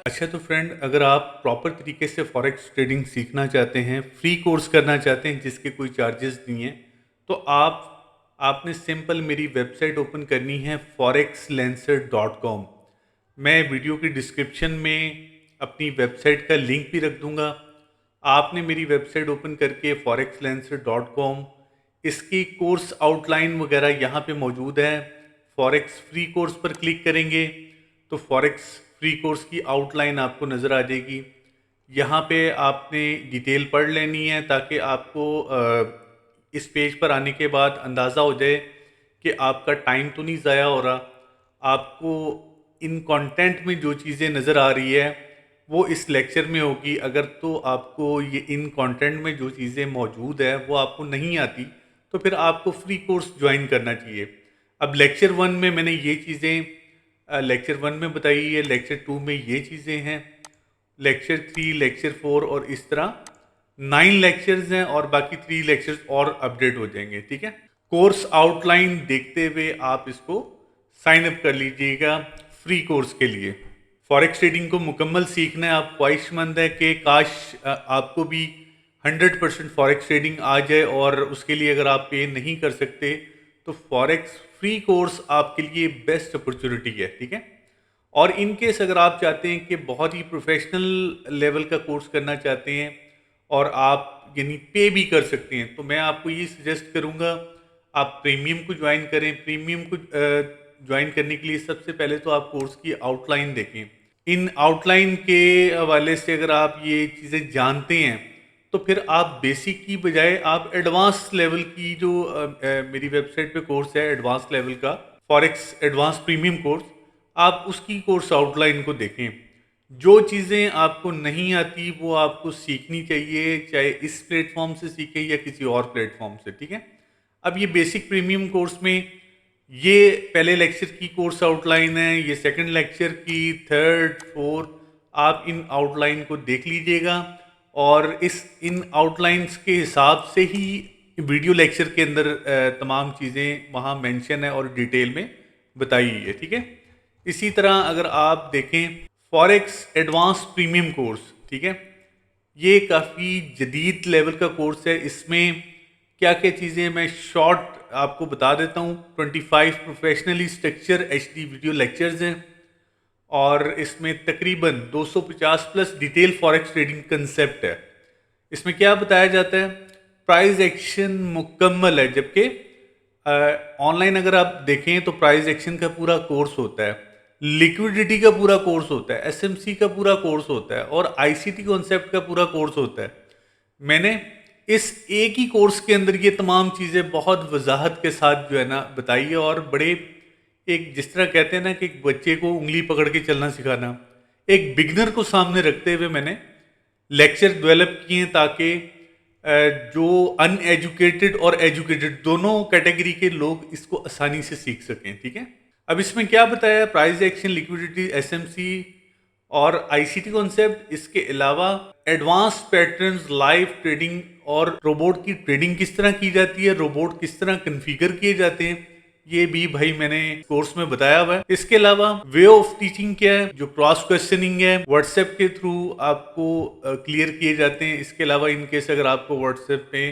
अच्छा तो फ्रेंड, अगर आप प्रॉपर तरीके से फॉरेक्स ट्रेडिंग सीखना चाहते हैं, फ्री कोर्स करना चाहते हैं जिसके कोई चार्जेस नहीं हैं, तो आपने सिंपल मेरी वेबसाइट ओपन करनी है forexlencer.com। मैं वीडियो की डिस्क्रिप्शन में अपनी वेबसाइट का लिंक भी रख दूंगा। आपने मेरी वेबसाइट ओपन करके forexlencer.com, इसकी कोर्स आउटलाइन वगैरह यहाँ पे मौजूद है। फॉरेक्स फ्री कोर्स पर क्लिक करेंगे तो फॉरेक्स फ्री कोर्स की आउटलाइन आपको नज़र आ जाएगी। यहाँ पे आपने डिटेल पढ़ लेनी है ताकि आपको इस पेज पर आने के बाद अंदाज़ा हो जाए कि आपका टाइम तो नहीं ज़ाया हो रहा। आपको इन कंटेंट में जो चीज़ें नज़र आ रही है वो इस लेक्चर में होगी। अगर तो आपको ये इन कंटेंट में जो चीज़ें मौजूद है वो आपको नहीं आती तो फिर आपको फ्री कोर्स ज्वाइन करना चाहिए। अब लेक्चर 1 में मैंने ये चीज़ें लेक्चर 1 में बताई है, लेक्चर 2 में ये चीज़ें हैं, लेक्चर 3, लेक्चर 4 और इस तरह 9 लेक्चर्स हैं और बाकी 3 लेक्चर्स और अपडेट हो जाएंगे। ठीक है, कोर्स आउटलाइन देखते हुए आप इसको साइन अप कर लीजिएगा फ्री कोर्स के लिए। फॉरेक्स ट्रेडिंग को मुकम्मल सीखना है, आप ख्वाहिशमंद है कि काश आपको भी 100% फॉरेक्स ट्रेडिंग आ जाए, और उसके लिए अगर आप पे नहीं कर सकते तो फॉरेक्स फ्री कोर्स आपके लिए बेस्ट अपॉर्चुनिटी है। ठीक है, और इन केस अगर आप चाहते हैं कि बहुत ही प्रोफेशनल लेवल का कोर्स करना चाहते हैं और आप यानी पे भी कर सकते हैं, तो मैं आपको ये सजेस्ट करूँगा आप प्रीमियम को ज्वाइन करें। प्रीमियम को ज्वाइन करने के लिए सबसे पहले तो आप कोर्स की आउटलाइन देखें। इन आउटलाइन के हवाले से अगर आप ये चीज़ें जानते हैं तो फिर आप बेसिक की बजाय आप एडवांस लेवल की जो मेरी वेबसाइट पे कोर्स है एडवांस लेवल का फॉरेक्स एडवांस प्रीमियम कोर्स, आप उसकी कोर्स आउटलाइन को देखें। जो चीज़ें आपको नहीं आती वो आपको सीखनी चाहिए, चाहे इस प्लेटफॉर्म से सीखें या किसी और प्लेटफॉर्म से। ठीक है, अब ये बेसिक प्रीमियम कोर्स में ये पहले लेक्चर की कोर्स आउटलाइन है, ये सेकंड लेक्चर की, थर्ड, फोर्थ, आप इन आउटलाइन को देख लीजिएगा और इस इन आउटलाइंस के हिसाब से ही वीडियो लेक्चर के अंदर तमाम चीज़ें वहाँ मेंशन है और डिटेल में बताई हुई है। ठीक है, इसी तरह अगर आप देखें फॉरेक्स एडवांस प्रीमियम कोर्स, ठीक है, ये काफ़ी जदीद लेवल का कोर्स है। इसमें क्या क्या चीज़ें मैं शॉर्ट आपको बता देता हूँ। 25 professionally structure HD video lectures हैं और इसमें तकरीबन 250 plus detail forex trading concept है। इसमें क्या बताया जाता है, प्राइस एक्शन मुकम्मल है, जबकि ऑनलाइन अगर आप देखें तो प्राइस एक्शन का पूरा कोर्स होता है, लिक्विडिटी का पूरा कोर्स होता है, SMC का पूरा कोर्स होता है और ICT कॉन्सेप्ट का पूरा कोर्स होता है। मैंने इस एक ही कोर्स के अंदर ये तमाम चीज़ें बहुत वजाहत के साथ जो है ना बताई है, और बड़े एक जिस तरह कहते हैं ना कि एक बच्चे को उंगली पकड़ के चलना सिखाना, एक बिगनर को सामने रखते हुए मैंने लेक्चर डेवलप किए हैं ताकि जो अनएजुकेटेड और एजुकेटेड दोनों कैटेगरी के लोग इसको आसानी से सीख सकें। ठीक है, अब इसमें क्या बताया, प्राइस एक्शन, लिक्विडिटी, SMC और ICT कॉन्सेप्ट, इसके अलावा एडवांस पैटर्न्स, लाइव ट्रेडिंग और रोबोट की ट्रेडिंग किस तरह की जाती है, रोबोट किस तरह कन्फिगर किए जाते हैं, ये भी भाई मैंने कोर्स में बताया हुआ है। इसके अलावा वे ऑफ टीचिंग क्या है, जो क्रॉस क्वेश्चनिंग है व्हाट्सएप के थ्रू आपको क्लियर किए जाते हैं। इसके अलावा इनकेस अगर आपको व्हाट्सएप पे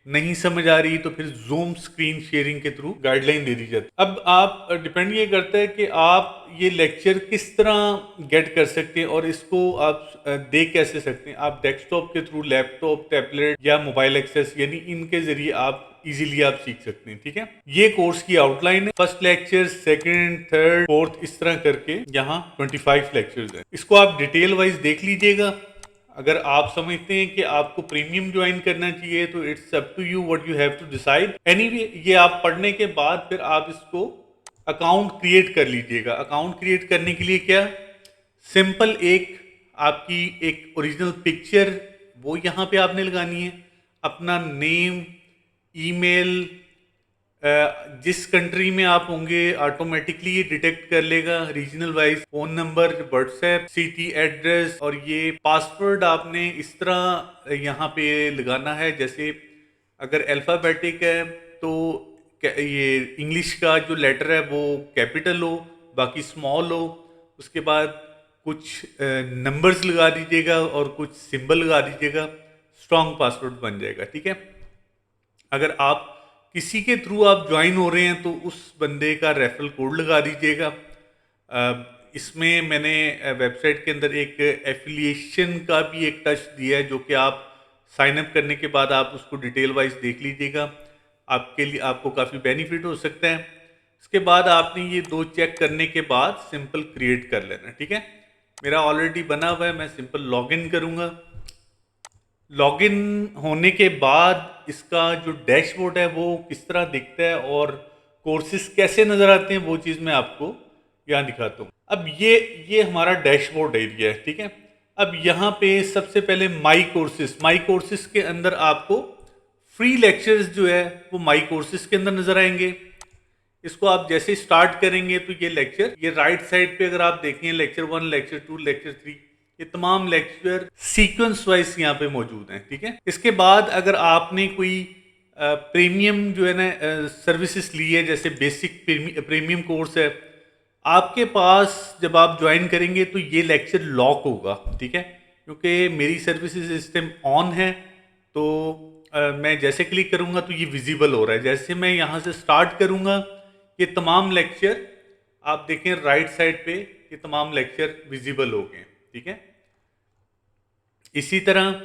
नहीं समझ आ रही तो फिर जूम स्क्रीन शेयरिंग के थ्रू गाइडलाइन दे दी जाती है। अब आप डिपेंड ये करता है कि आप ये लेक्चर किस तरह गेट कर सकते हैं और इसको आप देख कैसे सकते हैं। आप डेस्कटॉप के थ्रू, लैपटॉप, टैबलेट या मोबाइल एक्सेस, यानी इनके जरिए आप इजीली आप सीख सकते हैं। ठीक है, ये कोर्स की आउटलाइन है। First lecture, second, third, fourth, इस तरह करके यहाँ 25 लेक्चर्स हैं। इसको आप डिटेल वाइज देख लीजिएगा। अगर आप समझते हैं कि आपको प्रीमियम ज्वाइन करना चाहिए तो it's up to you what you have to decide. Anyway, ये आप पढ़ने के बाद फिर आप इसको अकाउंट क्रिएट कर लीजिएगा। अकाउंट क्रिएट करने के लिए क्या, सिंपल एक आपकी एक ओरिजिनल पिक्चर वो यहाँ पे आपने लगानी है, अपना नेम, ईमेल, जिस कंट्री में आप होंगे ऑटोमेटिकली ये डिटेक्ट कर लेगा, regional wise phone number, WhatsApp, city address, और ये पासवर्ड आपने इस तरह यहाँ पे लगाना है जैसे अगर अल्फ़ाबेटिक है तो ये इंग्लिश का जो लेटर है वो कैपिटल हो, बाकी स्मॉल हो। उसके बाद कुछ नंबर्स लगा दीजिएगा और कुछ सिंबल लगा दीजिएगा, स्ट्रॉन्ग पासवर्ड बन जाएगा। ठीक है, अगर आप किसी के थ्रू आप ज्वाइन हो रहे हैं तो उस बंदे का रेफरल कोड लगा दीजिएगा। इसमें मैंने वेबसाइट के अंदर एक एफिलिएशन का भी एक टच दिया है, जो कि आप साइन अप करने के बाद आप उसको डिटेल वाइज देख लीजिएगा, आपके लिए आपको काफ़ी बेनिफिट हो सकता है। इसके बाद आपने ये 2 चेक करने के बाद सिंपल क्रिएट कर लेना। ठीक है, मेरा ऑलरेडी बना हुआ है, मैं सिंपल लॉगिन करूँगा। लॉगिन होने के बाद इसका जो डैशबोर्ड है वो किस तरह दिखता है और कोर्सेज कैसे नज़र आते हैं, वो चीज़ मैं आपको यहाँ दिखाता हूँ। अब ये हमारा डैशबोर्ड एरिया है। ठीक है, अब यहाँ पे सबसे पहले माई कोर्सेज के अंदर आपको फ्री लेक्चर्स जो है वो माई कोर्सेज के अंदर नज़र आएंगे। इसको आप जैसे स्टार्ट करेंगे तो ये लेक्चर, ये राइट साइड पे अगर आप देखें लेक्चर 1, लेक्चर 2, लेक्चर 3, ये तमाम लेक्चर सीक्वेंस वाइज यहाँ पे मौजूद हैं। ठीक है, इसके बाद अगर आपने कोई प्रीमियम जो है ना सर्विसेज ली है, जैसे बेसिक प्रीमियम कोर्स है, आपके पास जब आप ज्वाइन करेंगे तो ये लेक्चर लॉक होगा। ठीक है, क्योंकि मेरी सर्विसेज इस टाइम ऑन है, तो मैं जैसे क्लिक करूँगा तो ये विजिबल हो रहा है। जैसे मैं यहाँ से स्टार्ट करूँगा, ये तमाम लेक्चर आप देखें राइट साइड पे, ये तमाम लेक्चर विजिबल हो गए। ठीक है, इसी तरह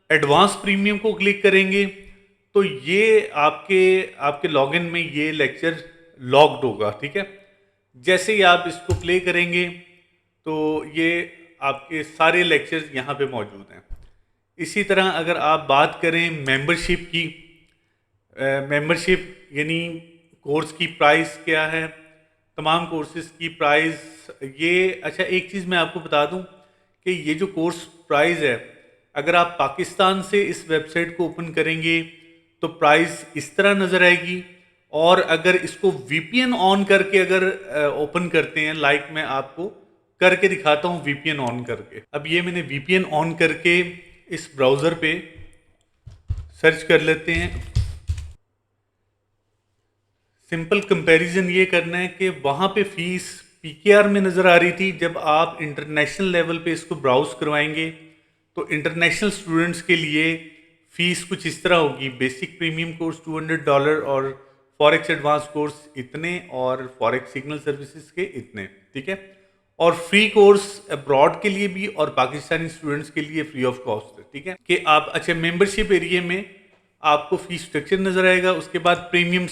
एडवांस प्रीमियम को क्लिक करेंगे तो ये आपके लॉगिन में ये लेक्चर लॉग्ड होगा। ठीक है, जैसे ही आप इसको प्ले करेंगे तो ये आपके सारे लेक्चर्स यहाँ पे मौजूद हैं। इसी तरह अगर आप बात करें मेंबरशिप की, मेंबरशिप यानी कोर्स की प्राइस क्या है, तमाम कोर्सेज की प्राइस ये। अच्छा, एक चीज़ मैं आपको बता दूं कि ये जो कोर्स प्राइस है, अगर आप पाकिस्तान से इस वेबसाइट को ओपन करेंगे तो प्राइस इस तरह नज़र आएगी, और अगर इसको वीपीएन ऑन करके अगर ओपन करते हैं, लाइक मैं आपको करके दिखाता हूँ वीपीएन ऑन करके। अब ये मैंने वीपीएन ऑन करके इस ब्राउज़र पे सर्च कर लेते हैं। सिंपल कंपैरिजन ये करना है कि वहाँ पे फीस पीकेआर में नज़र आ रही थी। जब आप इंटरनेशनल लेवल पे इसको ब्राउज करवाएंगे तो इंटरनेशनल स्टूडेंट्स के लिए फ़ीस कुछ इस तरह होगी। बेसिक प्रीमियम कोर्स $200 और फॉरेक्स एडवांस कोर्स इतने और फॉरेक्स सिग्नल सर्विसेज के इतने। ठीक है, और फ्री कोर्स अब्रॉड के लिए भी और पाकिस्तानी स्टूडेंट्स के लिए फ्री ऑफ कॉस्ट है। ठीक है, कि आप अच्छा मेंबरशिप एरिया में आपको फीस स्ट्रक्चर नज़र आएगा। उसके बाद प्रीमियम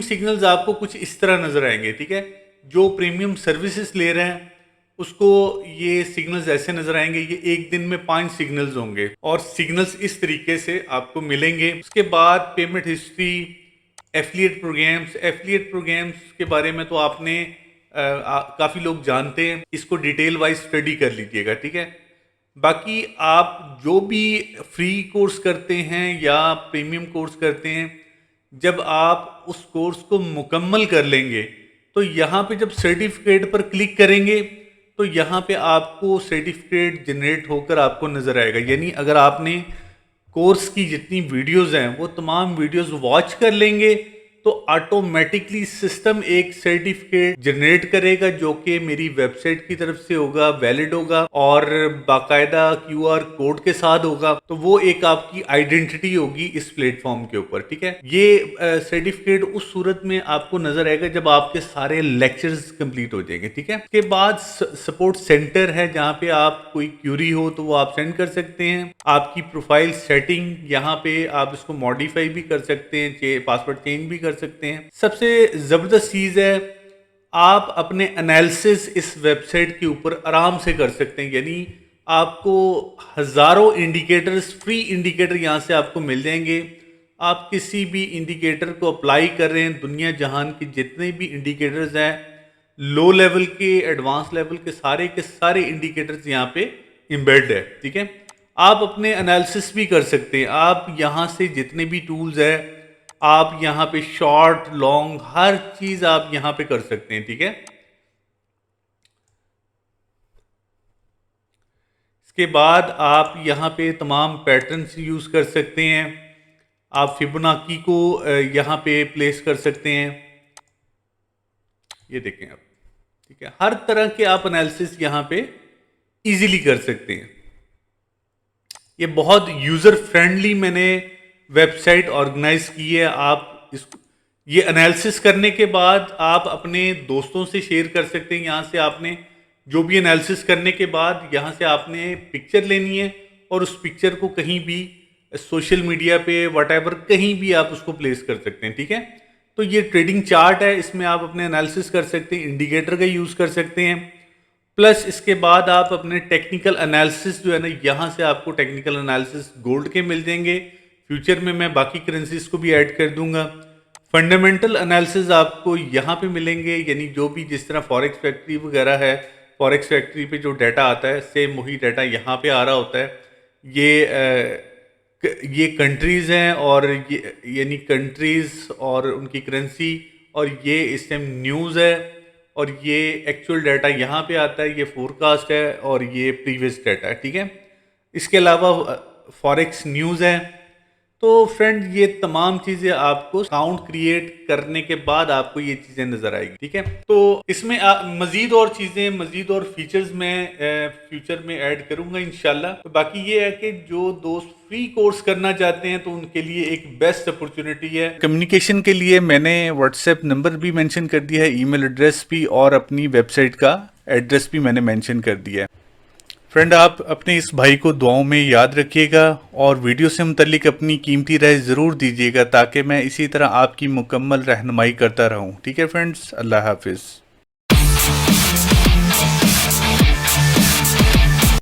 सिग्नल्स आपको कुछ इस तरह नज़र आएंगे। ठीक है, जो प्रीमियम सर्विसेज ले रहे हैं उसको ये सिग्नल्स ऐसे नजर आएंगे। ये एक दिन में 5 सिग्नल्स होंगे और सिग्नल्स इस तरीके से आपको मिलेंगे। उसके बाद पेमेंट हिस्ट्री, एफिलिएट प्रोग्राम्स के बारे में तो आपने काफ़ी लोग जानते हैं, इसको डिटेल वाइज स्टडी कर लीजिएगा। ठीक है, बाकी आप जो भी फ्री कोर्स करते हैं या प्रीमियम कोर्स करते हैं, जब आप उस कोर्स को मुकम्मल कर लेंगे तो यहाँ पे जब सर्टिफिकेट पर क्लिक करेंगे तो यहाँ पे आपको सर्टिफिकेट जनरेट होकर आपको नज़र आएगा। यानी अगर आपने कोर्स की जितनी वीडियोस हैं वो तमाम वीडियोस वॉच कर लेंगे तो ऑटोमेटिकली सिस्टम एक सर्टिफिकेट जनरेट करेगा जो कि मेरी वेबसाइट की तरफ से होगा, वैलिड होगा और बाकायदा क्यूआर कोड के साथ होगा। तो वो एक आपकी आइडेंटिटी होगी इस प्लेटफॉर्म के ऊपर। ठीक है, ये सर्टिफिकेट उस सूरत में आपको नजर आएगा जब आपके सारे लेक्चर्स कंप्लीट हो जाएंगे। ठीक है, इसके बाद सपोर्ट सेंटर है जहाँ पे आप कोई क्यूरी हो तो वो आप सेंड कर सकते हैं। आपकी प्रोफाइल सेटिंग, यहाँ पे आप इसको मॉडिफाई भी कर सकते हैं, पासवर्ड चेंज भी कर सकते हैं। सबसे ज़बरदस्त चीज़ है, आप अपने एनालिसिस इस वेबसाइट के ऊपर आराम से कर सकते हैं। यानी आपको हज़ारों इंडिकेटर्स, फ्री इंडिकेटर यहाँ से आपको मिल जाएंगे। आप किसी भी इंडिकेटर को अप्लाई कर रहे हैं, दुनिया जहान के जितने भी इंडिकेटर्स हैं, लो लेवल के, एडवांस लेवल के सारे इंडिकेटर्स यहाँ पे एम्बेड है। ठीक है, आप अपने एनालिसिस भी कर सकते हैं। आप यहाँ से जितने भी टूल्स हैं, आप यहाँ पे शॉर्ट, लॉन्ग, हर चीज आप यहाँ पे कर सकते हैं। ठीक है, इसके बाद आप यहाँ पे तमाम पैटर्न्स यूज कर सकते हैं। आप फिबोनाची को यहाँ पे प्लेस कर सकते हैं, ये देखें आप। ठीक है, हर तरह के आप एनालिसिस यहाँ पे इजीली कर सकते हैं। ये बहुत यूजर फ्रेंडली मैंने वेबसाइट ऑर्गेनाइज की है। आप इस ये एनालिसिस करने के बाद आप अपने दोस्तों से शेयर कर सकते हैं। यहाँ से आपने जो भी एनालिसिस करने के बाद यहाँ से आपने पिक्चर लेनी है और उस पिक्चर को कहीं भी सोशल मीडिया पे वट कहीं भी आप उसको प्लेस कर सकते हैं। ठीक है, तो ये ट्रेडिंग चार्ट है, इसमें आप अपने एनालिसिस कर सकते हैं, इंडिकेटर का यूज़ कर सकते हैं। प्लस इसके बाद आप अपने टेक्निकल एनालिसिस जो है ना, यहाँ से आपको टेक्निकल एनालिसिस गोल्ड के मिल जाएंगे। फ्यूचर में मैं बाकी करेंसीज को भी ऐड कर दूंगा। फंडामेंटल एनालिसिस आपको यहाँ पे मिलेंगे, यानी जो भी जिस तरह फॉरेक्स फैक्ट्री वगैरह है, फॉरेक्स फैक्ट्री पे जो डाटा आता है सेम वही डाटा यहाँ पे आ रहा होता है। ये कंट्रीज़ हैं और ये यानी कंट्रीज़ और उनकी करेंसी, और ये इस टाइम न्यूज़ है, और ये एक्चुअल डाटा यहाँ पे आता है, ये फोरकास्ट है और ये प्रीवियस डाटा है। ठीक है, इसके अलावा फॉरेक्स न्यूज़ है। तो फ्रेंड ये तमाम चीज़ें आपको अकाउंट क्रिएट करने के बाद आपको ये चीज़ें नज़र आएगी। ठीक है, तो इसमें मज़ीद और चीज़ें, मज़ीद और फीचर्स मैं फ्यूचर में ऐड करूँगा इंशाल्लाह। तो बाकी ये है कि जो दोस्त फ्री कोर्स करना चाहते हैं तो उनके लिए एक बेस्ट अपॉर्चुनिटी है। कम्युनिकेशन के लिए मैंने व्हाट्सएप नंबर भी मेंशन कर दिया है, ईमेल एड्रेस भी, और अपनी वेबसाइट का एड्रेस भी मैंने मेंशन कर दिया है। फ्रेंड, आप अपने इस भाई को दुआओं में याद रखिएगा और वीडियो से मुतल्लिक अपनी कीमती राय ज़रूर दीजिएगा ताकि मैं इसी तरह आपकी मुकम्मल रहनुमाई करता रहूं। ठीक है फ्रेंड्स, अल्लाह हाफिज़।